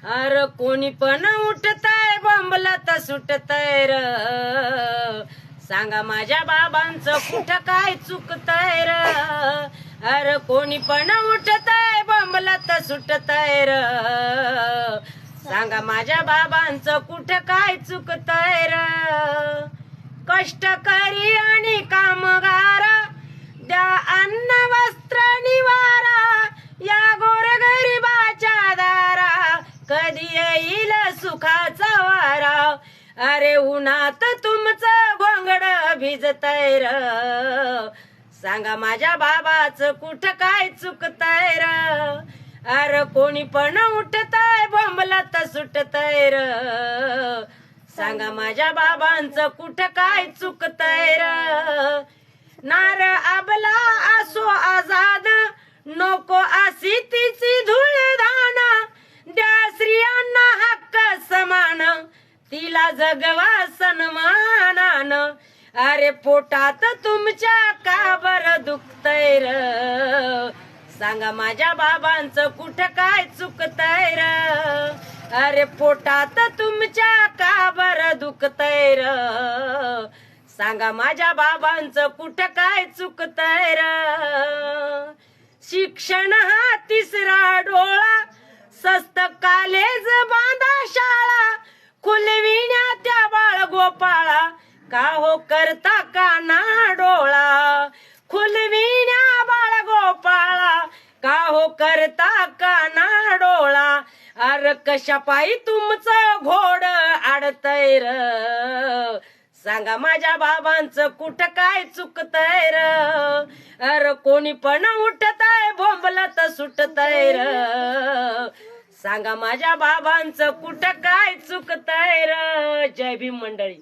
अर कोणी पण उठतय बोंबलत सुटतय र, सांगा माझ्या बाबांचं कुठं काय चुकतय र. अर कोणी पण उठतय बोंबलत सुटतय र, सांगा माझ्या बाबांचं कुठं काय चुकतय र. कष्टकरी आणि कामगार द्या अन्न वस्त्र निवारा, या गोरगरिबाच्या दारा कधी येईल सुखाचा वारा. अरे उन्हात तुमचं घोंगड भिजतय र, सांगा माझ्या बाबाचं कुठं काय चुकतय र. अरे कोणी पण उठतय बोंबलत सुटतय र, सांगा माझ्या बाबांचं कुठं काय चुकतय र. नार अबला असो आजाद नको अशी तिची धूळधाण, द्या स्त्रियांना हक्क समान तिला जगवा सन्मानान. अरे पोटात तुमच्या का बरं दुखतय र, सांगा माझ्या बाबांचं कुठं काय चुकतय र. अरे पोटात तुमच्या का बरं दुखतय र, सांगा माझ्या बाबांचं कुठं काय चुकतय र. शिक्षण हा तिसरा डोळा, स्वस्त कॉलेज बांधा शाळा, खुलविण्या त्या बाळ गोपाळा का हो करता काना डोळा. खुलविण्या बाळ गोपाळा का हो करता काना डोळा. अर कशा पायी तुमचं घोड आडतय र, सांगा माझ्या बाबांचं कुठं काय चुकतय र. अर कोणी पण उठतय बोंबलत सुटतय र, सांगा माझ्या बाबांचं कुठं काय चुकतय र. जय भीम मंडळी.